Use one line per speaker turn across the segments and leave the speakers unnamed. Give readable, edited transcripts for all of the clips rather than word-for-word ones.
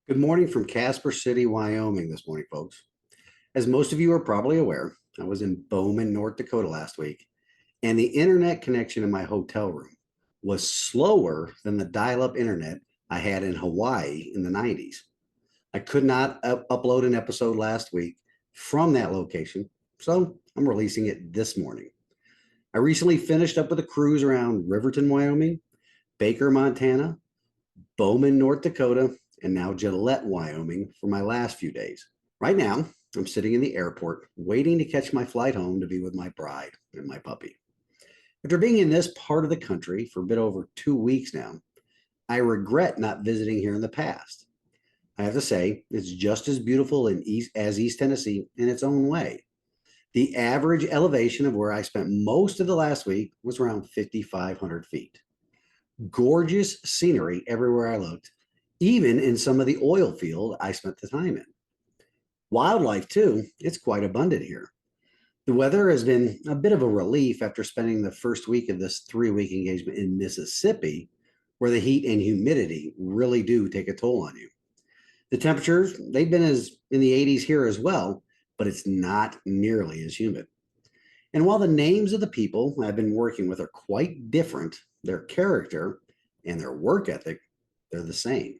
Good morning from Casper City, Wyoming this morning, folks. As most of you are probably aware, I was in Bowman, North Dakota last week, and the internet connection in my hotel room was slower than the dial-up internet I had in Hawaii in the 90s. I could not upload an episode last week from that location, so I'm releasing it this morning. I recently finished up with a cruise around Riverton, Wyoming, Baker, Montana, Bowman, North Dakota, and now Gillette, Wyoming for my last few days. Right now, I'm sitting in the airport waiting to catch my flight home to be with my bride and my puppy. After being in this part of the country for a bit over 2 weeks now, I regret not visiting here in the past. I have to say, it's just as beautiful as East Tennessee in its own way. The average elevation of where I spent most of the last week was around 5,500 feet. Gorgeous scenery everywhere I looked, even in some of the oil field I spent the time in. Wildlife, too, it's quite abundant here. The weather has been a bit of a relief after spending the first week of this 3 week engagement in Mississippi, where the heat and humidity really do take a toll on you. The temperatures, they've been as in the 80s here as well, but it's not nearly as humid. And while the names of the people I've been working with are quite different, their character and their work ethic, they're the same.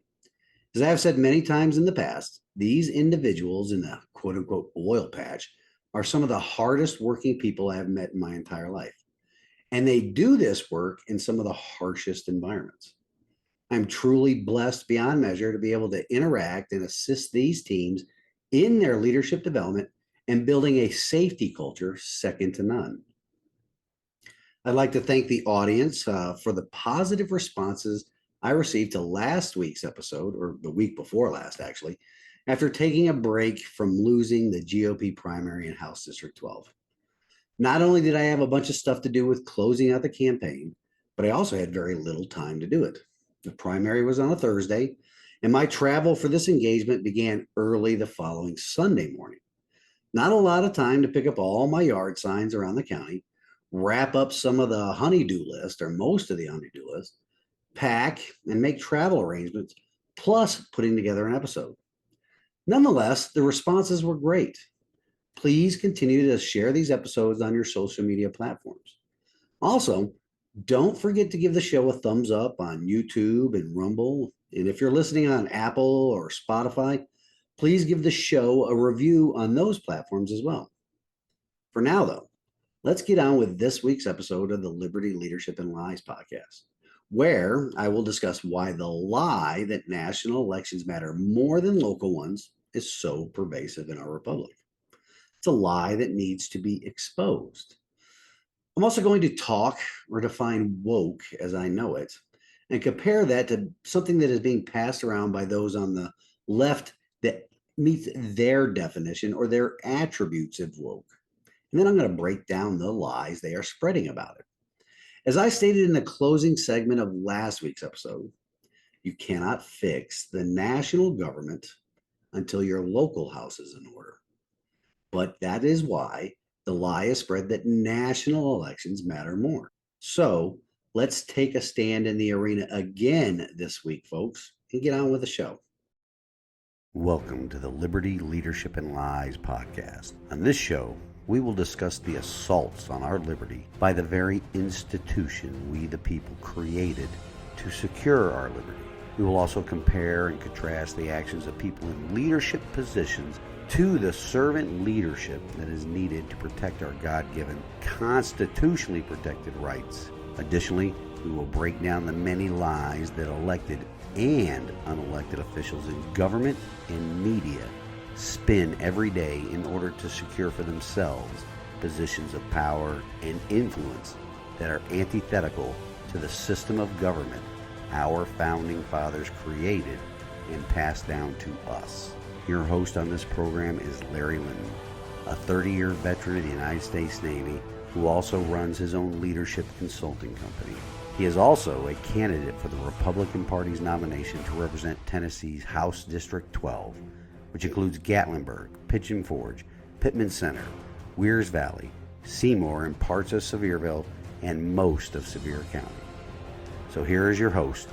As I have said many times in the past, these individuals in the quote unquote oil patch are some of the hardest working people I have met in my entire life. And they do this work in some of the harshest environments. I'm truly blessed beyond measure to be able to interact and assist these teams in their leadership development and building a safety culture second to none. I'd like to thank the audience for the positive responses I received to last week's episode, or the week before last, actually, after taking a break from losing the GOP primary in House District 12. Not only did I have a bunch of stuff to do with closing out the campaign, but I also had very little time to do it. The primary was on a Thursday, and my travel for this engagement began early the following Sunday morning. Not a lot of time to pick up all my yard signs around the county, wrap up some of the honeydew list or most of the honeydew list, pack and make travel arrangements, plus putting together an episode. Nonetheless, the responses were great. Please continue to share these episodes on your social media platforms. Also, don't forget to give the show a thumbs up on YouTube and Rumble. And if you're listening on Apple or Spotify, please give the show a review on those platforms as well. For now, though, let's get on with this week's episode of the Liberty Leadership and Lies podcast, where I will discuss why the lie that national elections matter more than local ones is so pervasive in our republic. It's a lie that needs to be exposed. I'm also going to talk or define woke as I know it and compare that to something that is being passed around by those on the left that meets their definition or their attributes of woke. And then I'm going to break down the lies they are spreading about it. As I stated in the closing segment of last week's episode, you cannot fix the national government until your local house is in order. But that is why the lie is spread that national elections matter more. So let's take a stand in the arena again this week, folks, and get on with the show. Welcome to the Liberty, Leadership, and Lies podcast. On this show, we will discuss the assaults on our liberty by the very institution we the people created to secure our liberty. We will also compare and contrast the actions of people in leadership positions to the servant leadership that is needed to protect our God-given, constitutionally protected rights. Additionally, we will break down the many lies that elected and unelected officials in government and media spin every day in order to secure for themselves positions of power and influence that are antithetical to the system of government our founding fathers created and passed down to us. Your host on this program is Larry Linton, a 30-year veteran of the United States Navy who also runs his own leadership consulting company. He is also a candidate for the Republican Party's nomination to represent Tennessee's House District 12, which includes Gatlinburg, Pigeon Forge, Pittman Center, Wears Valley, Seymour, and parts of Sevierville, and most of Sevier County. So here is your host,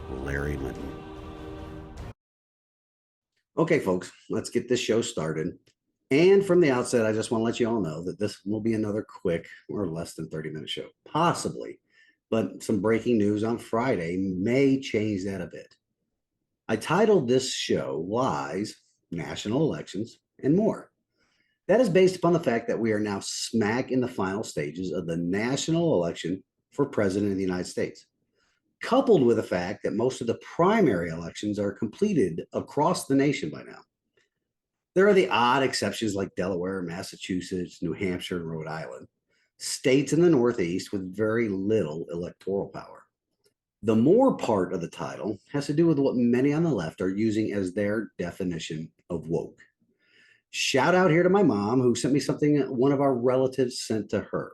Larry Linton. Okay, folks, let's get this show started. And from the outset, I just want to let you all know that this will be another quick or less than 30-minute show, possibly. But some breaking news on Friday may change that a bit. I titled this show Lies, National Elections, and More. That is based upon the fact that we are now smack in the final stages of the national election for President of the United States, coupled with the fact that most of the primary elections are completed across the nation by now. There are the odd exceptions like Delaware, Massachusetts, New Hampshire, and Rhode Island, states in the Northeast with very little electoral power. The more part of the title has to do with what many on the left are using as their definition of woke. Shout out here to my mom, who sent me something one of our relatives sent to her.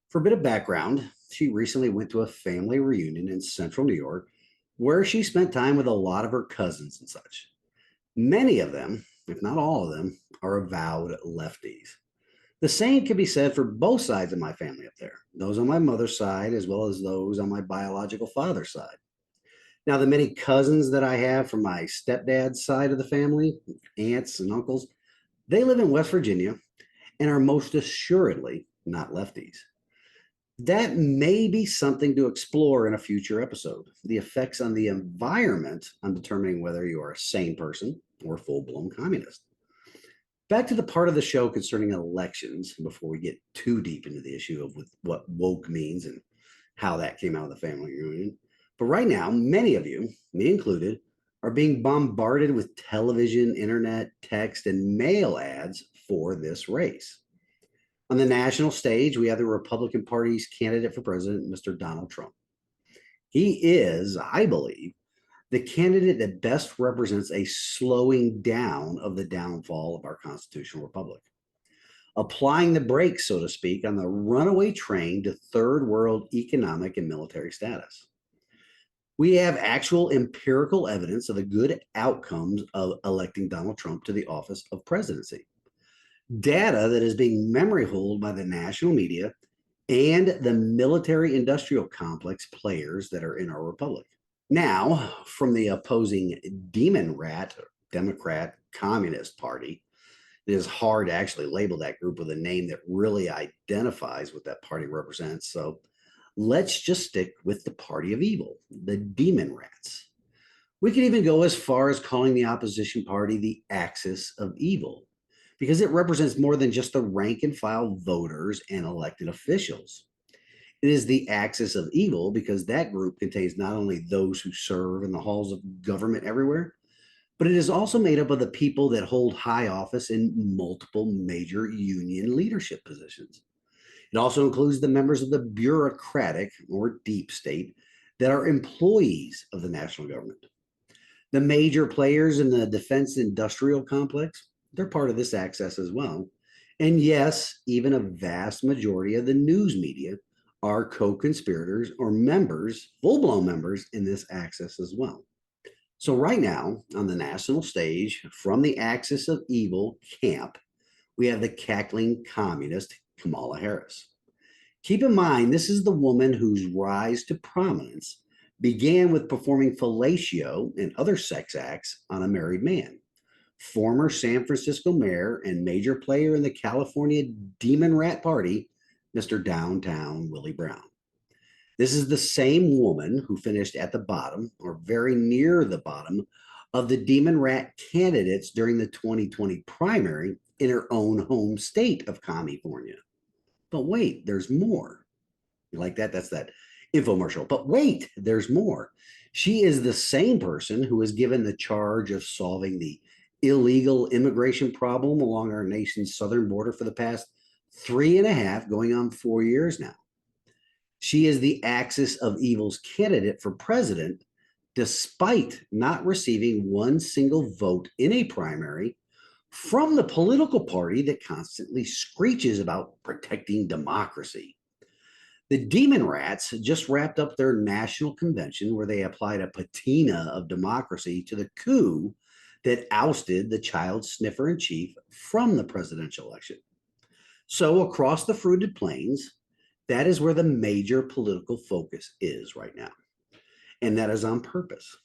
For a bit of background, she recently went to a family reunion in central New York where she spent time with a lot of her cousins and such. Many of them, if not all of them, are avowed lefties. The same can be said for both sides of my family up there, those on my mother's side as well as those on my biological father's side. Now, the many cousins that I have from my stepdad's side of the family, aunts and uncles, they live in West Virginia and are most assuredly not lefties. That may be something to explore in a future episode. The effects on the environment on determining whether you are a sane person or a full-blown communist. Back to the part of the show concerning elections before we get too deep into the issue of what woke means and how that came out of the family reunion. But right now, many of you, me included, are being bombarded with television, internet, text, and mail ads for this race. On the national stage, we have the Republican Party's candidate for president, Mr. Donald Trump. He is, I believe, the candidate that best represents a slowing down of the downfall of our constitutional republic, applying the brakes, so to speak, on the runaway train to third world economic and military status. We have actual empirical evidence of the good outcomes of electing Donald Trump to the office of presidency. Data that is being memory holed by the national media and the military industrial complex players that are in our republic. Now, from the opposing demon rat, Democrat, Communist Party, it is hard to actually label that group with a name that really identifies what that party represents. So let's just stick with the party of evil, the demon rats. We could even go as far as calling the opposition party the axis of evil, because it represents more than just the rank and file voters and elected officials. It is the axis of evil because that group contains not only those who serve in the halls of government everywhere, but it is also made up of the people that hold high office in multiple major union leadership positions. It also includes the members of the bureaucratic or deep state that are employees of the national government. The major players in the defense industrial complex, they're part of this axis as well. And yes, even a vast majority of the news media are co-conspirators or members, full-blown members in this axis as well. So right now on the national stage, from the axis of evil camp, we have the cackling communist Kamala Harris. Keep in mind, this is the woman whose rise to prominence began with performing fellatio and other sex acts on a married man. Former San Francisco mayor and major player in the California Demon Rat Party, Mr. Downtown Willie Brown. This is the same woman who finished at the bottom or very near the bottom of the Demon Rat candidates during the 2020 primary in her own home state of California. But wait, there's more. You like that? That's that infomercial. But wait, there's more. She is the same person who was given the charge of solving the illegal immigration problem along our nation's southern border for the past 3.5, going on 4 years now. She is the axis of evil's candidate for president, despite not receiving one single vote in a primary from the political party that constantly screeches about protecting democracy. The Demon Rats just wrapped up their national convention where they applied a patina of democracy to the coup that ousted the child sniffer in chief from the presidential election. So across the fruited plains, that is where the major political focus is right now. And that is on purpose.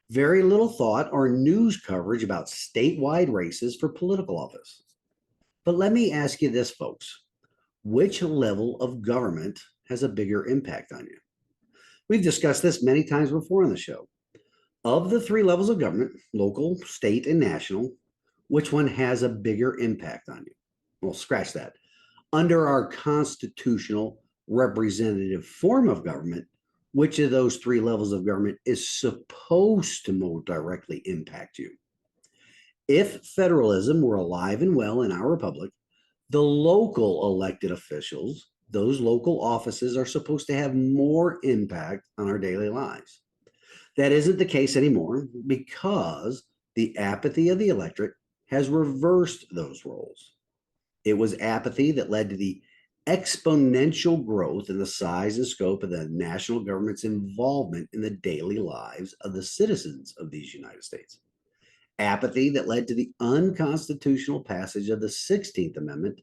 Very little thought or news coverage about statewide races for political office. But let me ask you this, folks. Which level of government has a bigger impact on you? We've discussed this many times before on the show. Of the three levels of government, local, state, and national, which one has a bigger impact on you? Well, scratch that. Under our constitutional representative form of government, which of those three levels of government is supposed to more directly impact you? If federalism were alive and well in our republic, the local elected officials, those local offices, are supposed to have more impact on our daily lives. That isn't the case anymore because the apathy of the electorate has reversed those roles. It was apathy that led to the exponential growth in the size and scope of the national government's involvement in the daily lives of the citizens of these United States. Apathy that led to the unconstitutional passage of the 16th Amendment,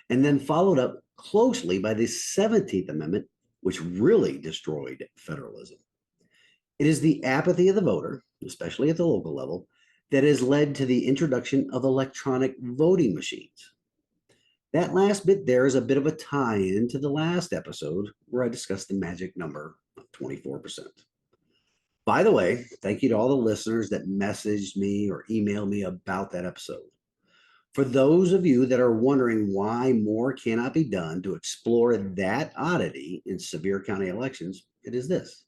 and then followed up closely by the 17th Amendment, which really destroyed federalism. It is the apathy of the voter, especially at the local level, that has led to the introduction of electronic voting machines. That last bit there is a bit of a tie-in to the last episode where I discussed the magic number of 24%. By the way, thank you to all the listeners that messaged me or emailed me about that episode. For those of you that are wondering why more cannot be done to explore that oddity in Sevier County elections, it is this.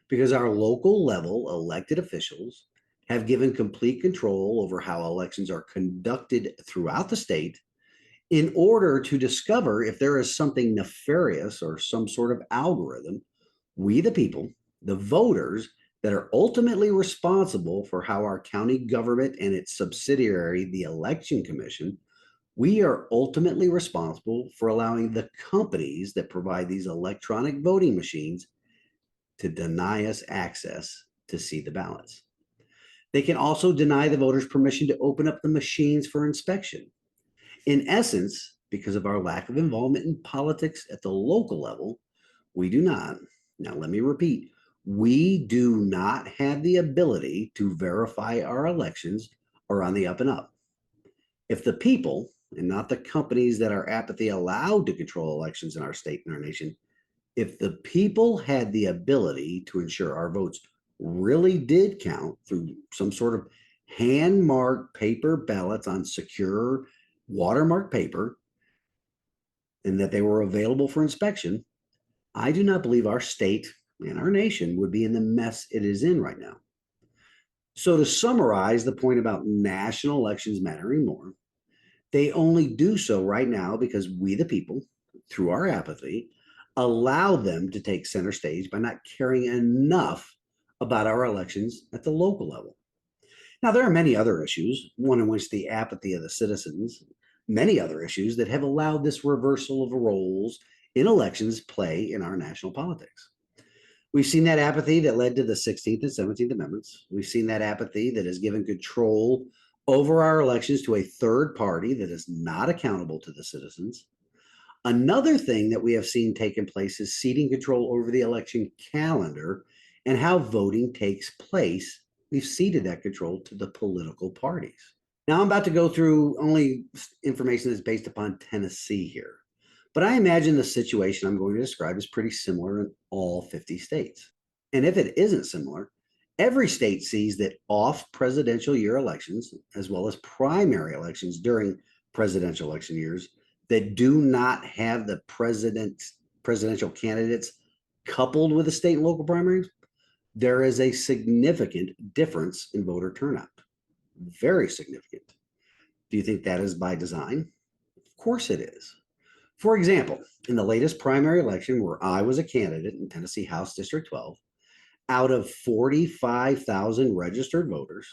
Because our local level elected officials have given complete control over how elections are conducted throughout the state in order to discover if there is something nefarious or some sort of algorithm. We, the people, the voters, that are ultimately responsible for how our county government and its subsidiary, the Election Commission, we are ultimately responsible for allowing the companies that provide these electronic voting machines to deny us access to see the ballots. They can also deny the voters permission to open up the machines for inspection. In essence, because of our lack of involvement in politics at the local level, we do not, now let me repeat, we do not have the ability to verify our elections are on the up and up. If the people, and not the companies that are apathy allowed to control elections in our state and our nation, if the people had the ability to ensure our votes really did count through some sort of hand-marked paper ballots on secure watermark paper, and that they were available for inspection, I do not believe our state and our nation would be in the mess it is in right now. So to summarize the point about national elections mattering more, they only do so right now because we, the people, through our apathy, allow them to take center stage by not caring enough about our elections at the local level. Now, there are many other issues, one in which the apathy of the citizens, many other issues that have allowed this reversal of roles in elections play in our national politics. We've seen that apathy that led to the 16th and 17th Amendments. We've seen that apathy that has given control over our elections to a third party that is not accountable to the citizens. Another thing that we have seen taking place is ceding control over the election calendar and how voting takes place. We've ceded that control to the political parties. Now, I'm about to go through only information that's based upon Tennessee here, but I imagine the situation I'm going to describe is pretty similar in all 50 states. And if it isn't similar, every state sees that off presidential year elections, as well as primary elections during presidential election years, that do not have the presidential candidates coupled with the state and local primaries, there is a significant difference in voter turnout. Very significant. Do you think that is by design? Of course it is. For example, in the latest primary election where I was a candidate in Tennessee House District 12, out of 45,000 registered voters,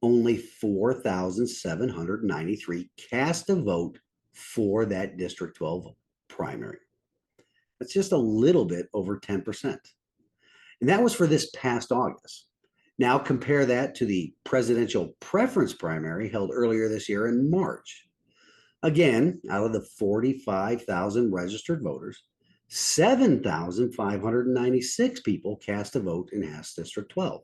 only 4,793 cast a vote for that District 12 primary. That's just a little bit over 10%. And that was for this past August. Now compare that to the presidential preference primary held earlier this year in March. Again, out of the 45,000 registered voters, 7,596 people cast a vote in House District 12.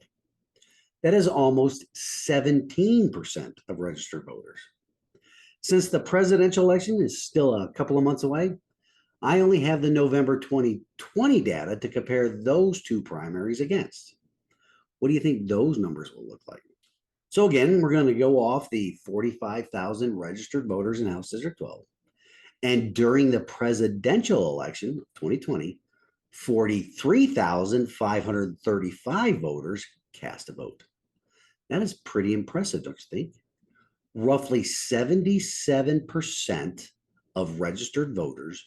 That is almost 17% of registered voters. Since the presidential election is still a couple of months away, I only have the November 2020 data to compare those two primaries against. What do you think those numbers will look like? So again, we're going to go off the 45,000 registered voters in House District 12. And during the presidential election of 2020, 43,535 voters cast a vote. That is pretty impressive, don't you think? Roughly 77% of registered voters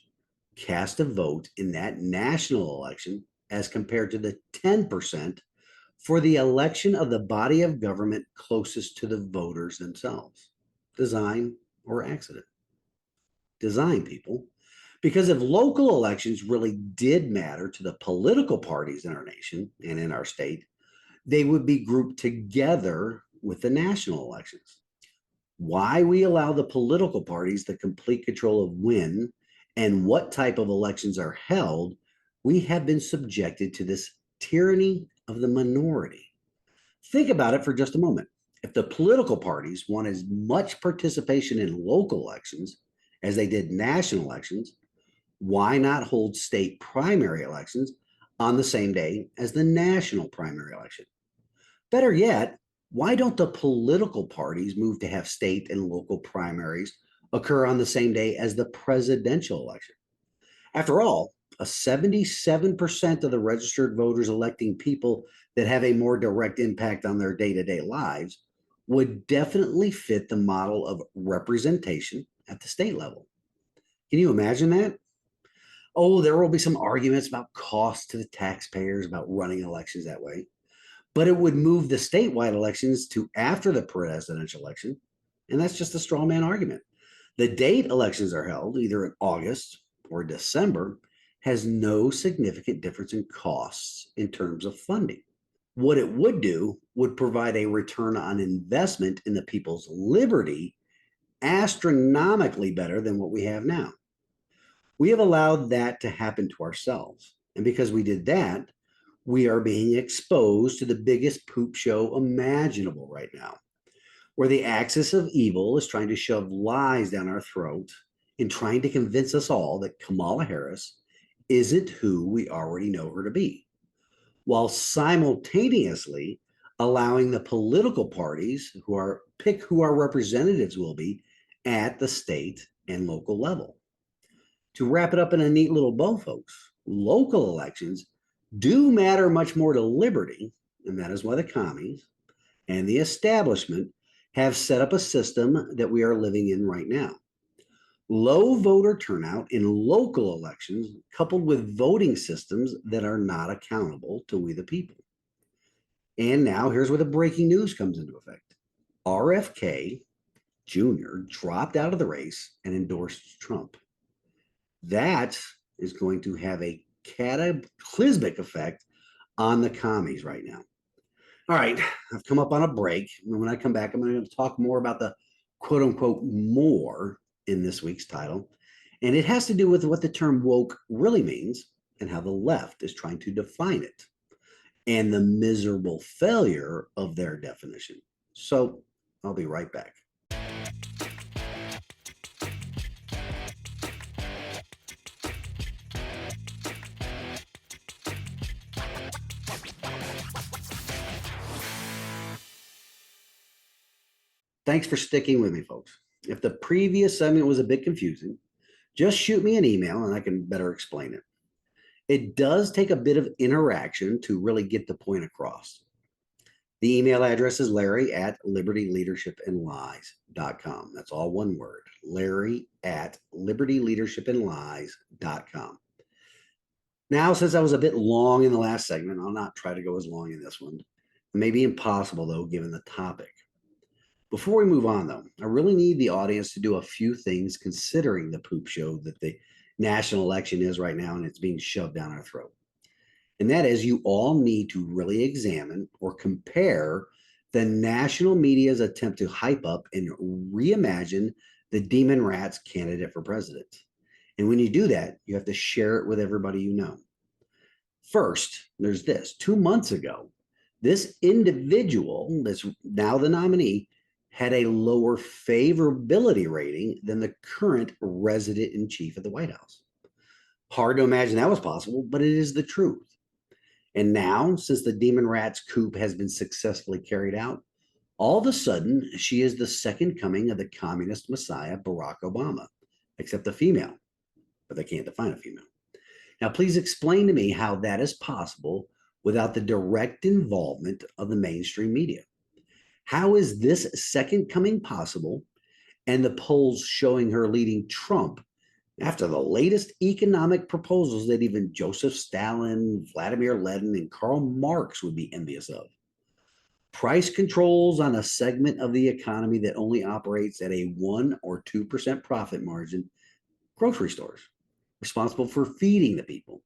cast a vote in that national election as compared to the 10% for the election of the body of government closest to the voters themselves. Design or accident? Design, people. Because if local elections really did matter to the political parties in our nation and in our state, they would be grouped together with the national elections. Why we allow the political parties the complete control of when and what type of elections are held, we have been subjected to this tyranny of the minority. Think about it for just a moment. If the political parties want as much participation in local elections as they did national elections, why not hold state primary elections on the same day as the national primary election? Better yet, why don't the political parties move to have state and local primaries occur on the same day as the presidential election? After all, a 77% of the registered voters electing people that have a more direct impact on their day-to-day lives would definitely fit the model of representation at the state level. Can you imagine that? Oh, there will be some arguments about costs to the taxpayers about running elections that way, but it would move the statewide elections to after the presidential election, and that's just a straw man argument. The date elections are held, either in August or December, has no significant difference in costs in terms of funding. What it would do would provide a return on investment in the people's liberty astronomically better than what we have now. We have allowed that to happen to ourselves. And because we did that, we are being exposed to the biggest poop show imaginable right now, where the axis of evil is trying to shove lies down our throat and trying to convince us all that Kamala Harris isn't who we already know her to be, while simultaneously allowing the political parties pick who our representatives will be at the state and local level. To wrap it up in a neat little bow, folks, local elections do matter much more to liberty, and that is why the commies and the establishment have set up a system that we are living in right now. Low voter turnout in local elections, coupled with voting systems that are not accountable to we the people. And now here's where the breaking news comes into effect. RFK Jr. dropped out of the race and endorsed Trump. That is going to have a cataclysmic effect on the commies right now. All right, I've come up on a break. And when I come back, I'm going to talk more about the quote unquote more in this week's title. And it has to do with what the term woke really means and how the left is trying to define it and the miserable failure of their definition. So I'll be right back. Thanks for sticking with me, folks. If the previous segment was a bit confusing, just shoot me an email and I can better explain it. It does take a bit of interaction to really get the point across. The email address is larry@libertyleadershipandlies.com. That's all one word, larry@libertyleadershipandlies.com. Now, since I was a bit long in the last segment, I'll not try to go as long in this one. It may be impossible, though, given the topic. Before we move on, though, I really need the audience to do a few things considering the poop show that the national election is right now and it's being shoved down our throat. And that is, you all need to really examine or compare the national media's attempt to hype up and reimagine the Demon Rats candidate for president. And when you do that, you have to share it with everybody you know. First, there's this. 2 months ago, This individual that's now the nominee had a lower favorability rating than the current resident in chief of the White House. Hard to imagine that was possible, but it is the truth. And now, since the Demon Rats coup has been successfully carried out, all of a sudden, she is the second coming of the communist messiah, Barack Obama, except a female, but they can't define a female. Now, please explain to me how that is possible without the direct involvement of the mainstream media. How is this second coming possible and the polls showing her leading Trump after the latest economic proposals that even Joseph Stalin, Vladimir Lenin, and Karl Marx would be envious of? Price controls on a segment of the economy that only operates at a 1 or 2% profit margin, grocery stores, responsible for feeding the people.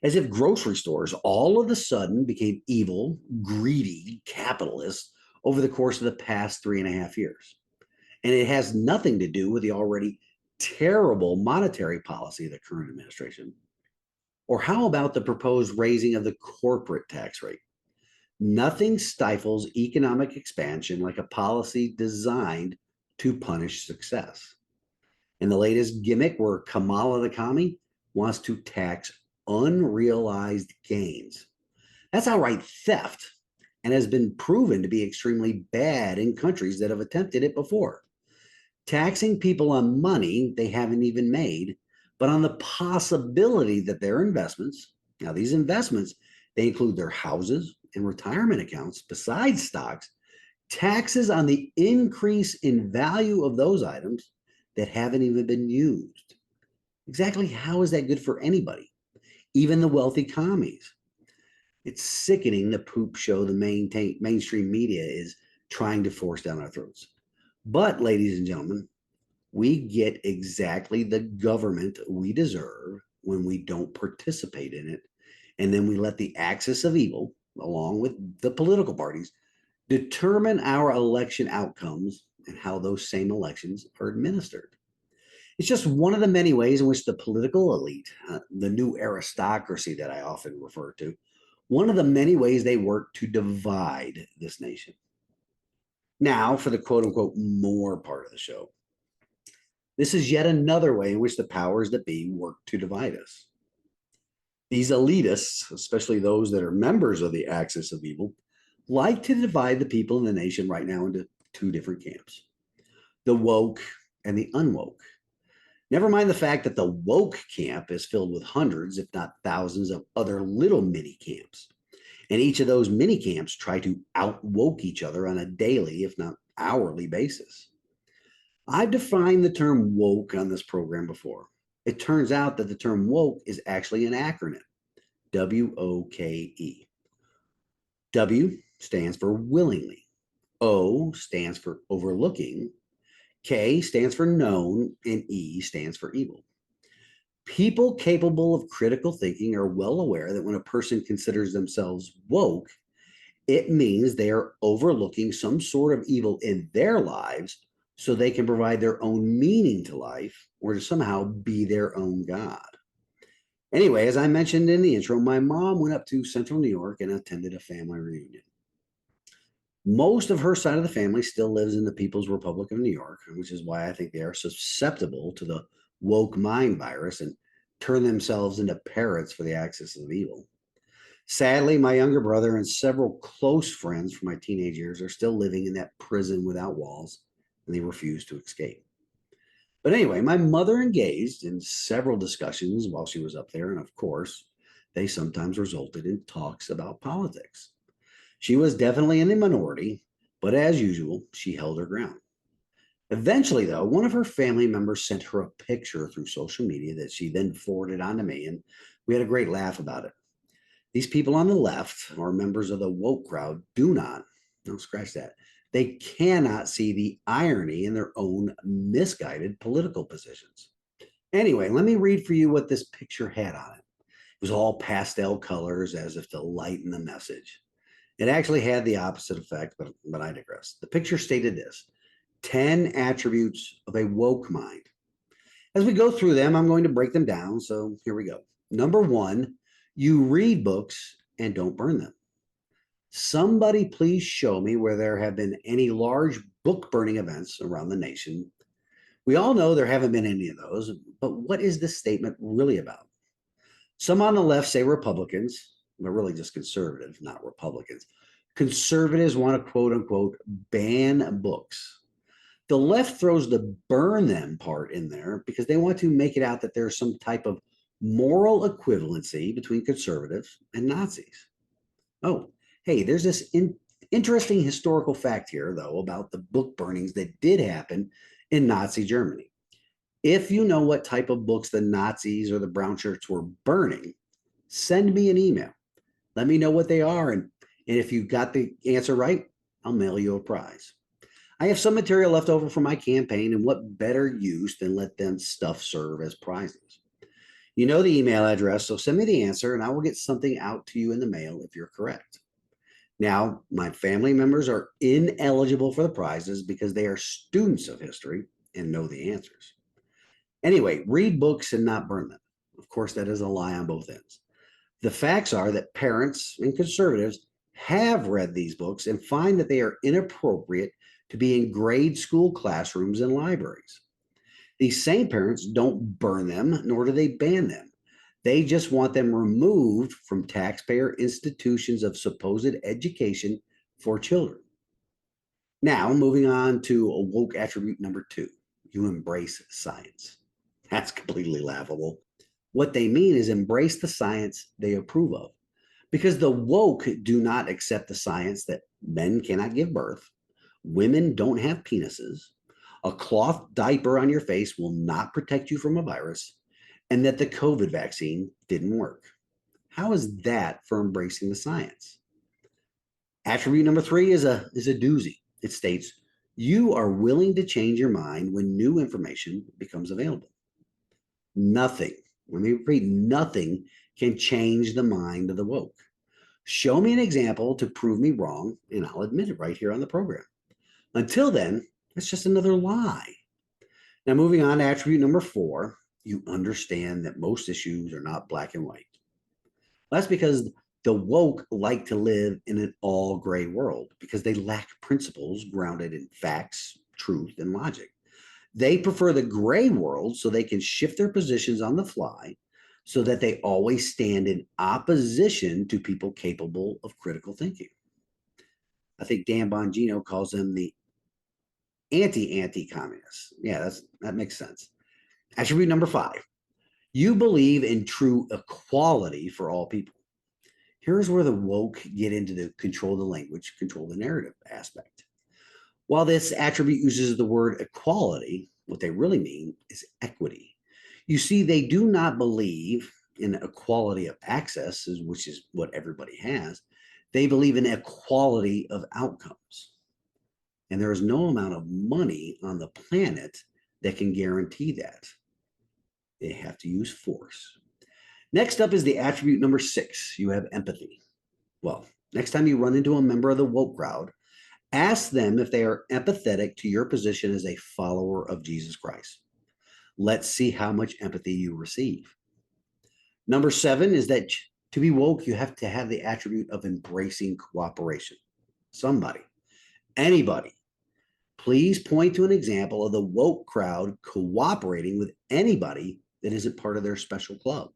As if grocery stores all of a sudden became evil, greedy capitalists over the course of the past 3.5 years. And it has nothing to do with the already terrible monetary policy of the current administration. Or how about the proposed raising of the corporate tax rate? Nothing stifles economic expansion like a policy designed to punish success. And the latest gimmick where Kamala the commie wants to tax unrealized gains. That's outright theft and has been proven to be extremely bad in countries that have attempted it before. Taxing people on money they haven't even made, but on the possibility that their investments, now these investments, they include their houses and retirement accounts besides stocks, taxes on the increase in value of those items that haven't even been used. Exactly how is that good for anybody, even the wealthy commies? It's sickening the poop show the mainstream media is trying to force down our throats. But, ladies and gentlemen, we get exactly the government we deserve when we don't participate in it. And then we let the axis of evil, along with the political parties, determine our election outcomes and how those same elections are administered. It's just one of the many ways in which the political elite, the new aristocracy that I often refer to, one of the many ways they work to divide this nation. Now, for the quote unquote more part of the show. This is yet another way in which the powers that be work to divide us. These elitists, especially those that are members of the axis of evil, like to divide the people in the nation right now into two different camps: the woke and the unwoke. Never mind the fact that the woke camp is filled with hundreds, if not thousands, of other little mini camps. And each of those mini camps try to outwoke each other on a daily, if not hourly basis. I've defined the term woke on this program before. It turns out that the term woke is actually an acronym, WOKE. W stands for willingly, O stands for overlooking, K stands for known, and E stands for evil. People capable of critical thinking are well aware that when a person considers themselves woke, it means they are overlooking some sort of evil in their lives so they can provide their own meaning to life or to somehow be their own God. Anyway, as I mentioned in the intro, my mom went up to Central New York and attended a family reunion. Most of her side of the family still lives in the People's Republic of New York, which is why I think they are susceptible to the woke mind virus and turn themselves into parrots for the axis of evil. Sadly, my younger brother and several close friends from my teenage years are still living in that prison without walls, and they refuse to escape. But anyway, my mother engaged in several discussions while she was up there, and of course, they sometimes resulted in talks about politics. She was definitely in the minority, but as usual, she held her ground. Eventually, though, one of her family members sent her a picture through social media that she then forwarded on to me, and we had a great laugh about it. These people on the left, or members of the woke crowd, do not, no, scratch that, they cannot see the irony in their own misguided political positions. Anyway, let me read for you what this picture had on it. It was all pastel colors as if to lighten the message. It actually had the opposite effect, but I digress. The picture stated this: 10 attributes of a woke mind. As we go through them, I'm going to break them down. So here we go. Number one, you read books and don't burn them. Somebody please show me where there have been any large book burning events around the nation. We all know there haven't been any of those, but what is this statement really about? Some on the left say Republicans, but really just conservatives, not Republicans. Conservatives want to quote unquote ban books. The left throws the burn them part in there because they want to make it out that there's some type of moral equivalency between conservatives and Nazis. Oh, hey, there's this interesting historical fact here, though, about the book burnings that did happen in Nazi Germany. If you know what type of books the Nazis or the brown shirts were burning, send me an email. Let me know what they are. And if you got the answer right, I'll mail you a prize. I have some material left over from my campaign, and what better use than let them stuff serve as prizes? You know the email address, so send me the answer and I will get something out to you in the mail if you're correct. Now, my family members are ineligible for the prizes because they are students of history and know the answers. Anyway, read books and not burn them. Of course, that is a lie on both ends. The facts are that parents and conservatives have read these books and find that they are inappropriate to be in grade school classrooms and libraries. These same parents don't burn them, nor do they ban them. They just want them removed from taxpayer institutions of supposed education for children. Now, moving on to a woke attribute number 2, you embrace science. That's completely laughable. What they mean is embrace the science they approve of. Because the woke do not accept the science that men cannot give birth, women don't have penises, a cloth diaper on your face will not protect you from a virus, and that the COVID vaccine didn't work. How is that for embracing the science? Attribute number 3 is a doozy. It states, you are willing to change your mind when new information becomes available. Nothing, let me repeat, nothing can change the mind of the woke. Show me an example to prove me wrong, and I'll admit it right here on the program. Until then, it's just another lie. Now, moving on to attribute number 4, you understand that most issues are not black and white. That's because the woke like to live in an all gray world because they lack principles grounded in facts, truth, and logic. They prefer the gray world so they can shift their positions on the fly so that they always stand in opposition to people capable of critical thinking. I think Dan Bongino calls them the anti-communists. Yeah, that makes sense. Attribute number 5, you believe in true equality for all people. Here's where the woke get into the control the language, control the narrative aspect. While this attribute uses the word equality, what they really mean is equity. You see, they do not believe in equality of access, which is what everybody has. They believe in equality of outcomes. And there is no amount of money on the planet that can guarantee that. They have to use force. Next up is the attribute number 6. You have empathy. Well, next time you run into a member of the woke crowd, ask them if they are empathetic to your position as a follower of Jesus Christ. Let's see how much empathy you receive. Number 7 is that to be woke, you have to have the attribute of embracing cooperation. Somebody, anybody, please point to an example of the woke crowd cooperating with anybody that isn't part of their special club.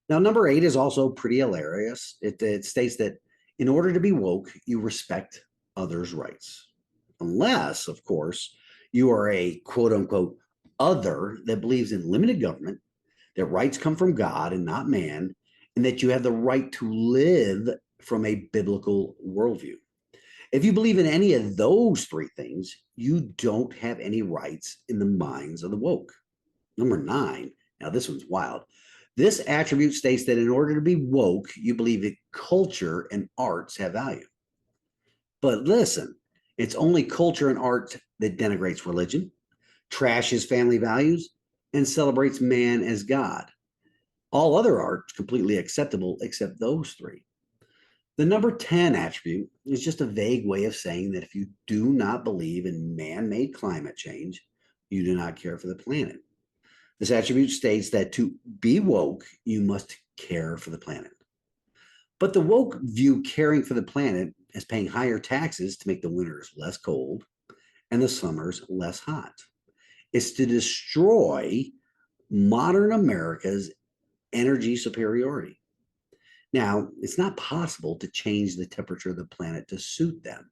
Now, number 8 is also pretty hilarious. It states that in order to be woke, you respect others' rights. Unless, of course, you are a quote unquote other that believes in limited government, that rights come from God and not man, and that you have the right to live from a biblical worldview. If you believe in any of those 3 things, you don't have any rights in the minds of the woke. Number 9, now this one's wild. This attribute states that in order to be woke, you believe that culture and arts have value. But listen, it's only culture and art that denigrates religion, trashes family values, and celebrates man as God. All other art is completely acceptable except those 3. The number 10 attribute is just a vague way of saying that if you do not believe in man-made climate change, you do not care for the planet. This attribute states that to be woke, you must care for the planet. But the woke view caring for the planet as paying higher taxes to make the winters less cold and the summers less hot. It's to destroy modern America's energy superiority. Now, it's not possible to change the temperature of the planet to suit them,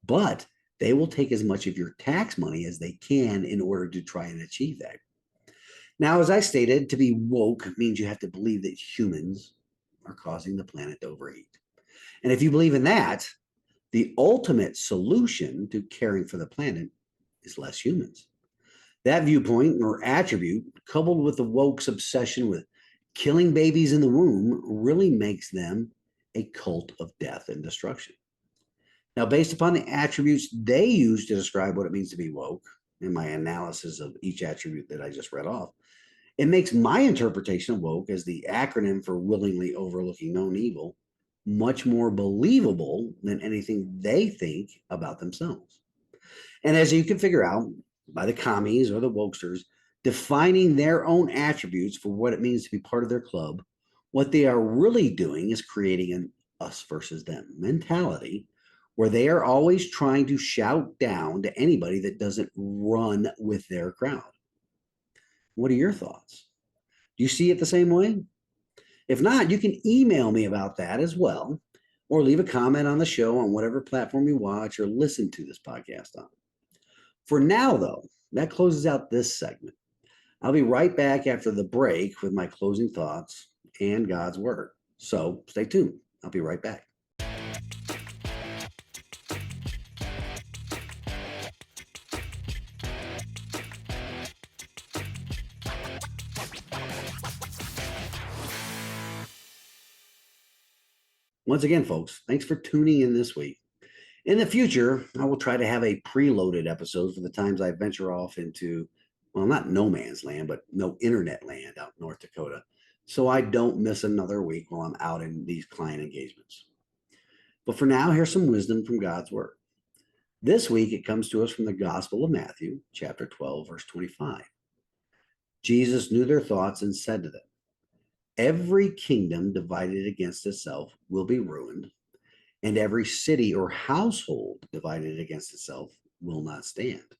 but they will take as much of your tax money as they can in order to try and achieve that. Now, as I stated, to be woke means you have to believe that humans are causing the planet to overheat. And if you believe in that, the ultimate solution to caring for the planet is less humans. That viewpoint or attribute, coupled with the woke's obsession with killing babies in the womb, really makes them a cult of death and destruction. Now, based upon the attributes they use to describe what it means to be woke, in my analysis of each attribute that I just read off, it makes my interpretation of woke as the acronym for willingly overlooking known evil much more believable than anything they think about themselves. And as you can figure out by the commies or the wokesters defining their own attributes for what it means to be part of their club, what they are really doing is creating an us versus them mentality where they are always trying to shout down to anybody that doesn't run with their crowd. What are your thoughts? Do you see it the same way? If not, you can email me about that as well, or leave a comment on the show on whatever platform you watch or listen to this podcast on. For now, though, that closes out this segment. I'll be right back after the break with my closing thoughts and God's Word. So stay tuned. I'll be right back. Once again, folks, thanks for tuning in this week. In the future, I will try to have a preloaded episode for the times I venture off into, well, not no man's land, but no internet land out in North Dakota, so I don't miss another week while I'm out in these client engagements. But for now, here's some wisdom from God's Word. This week, it comes to us from the Gospel of Matthew, chapter 12, verse 25. Jesus knew their thoughts and said to them, "Every kingdom divided against itself will be ruined, and every city or household divided against itself will not stand."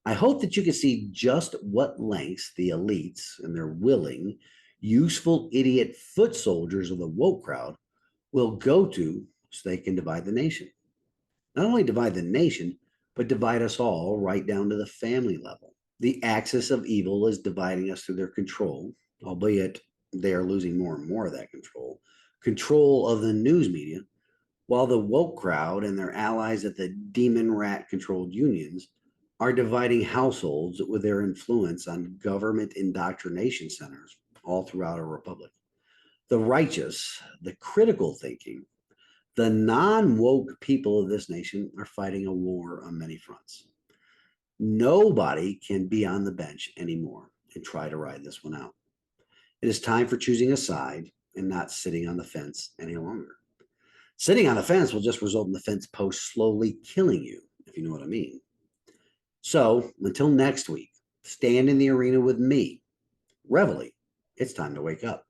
I hope that you can see just what lengths the elites and their willing, useful idiot foot soldiers of the woke crowd will go to so they can divide the nation. Not only divide the nation, but divide us all right down to the family level. The axis of evil is dividing us through their control, albeit they are losing more and more of that control of the news media, while the woke crowd and their allies at the demon rat controlled unions are dividing households with their influence on government indoctrination centers all throughout our republic. The righteous, the critical thinking, the non-woke people of this nation are fighting a war on many fronts. Nobody can be on the bench anymore and try to ride this one out. It is time for choosing a side and not sitting on the fence any longer. Sitting on the fence will just result in the fence post slowly killing you, if you know what I mean. So until next week, stand in the arena with me. Reveille, it's time to wake up.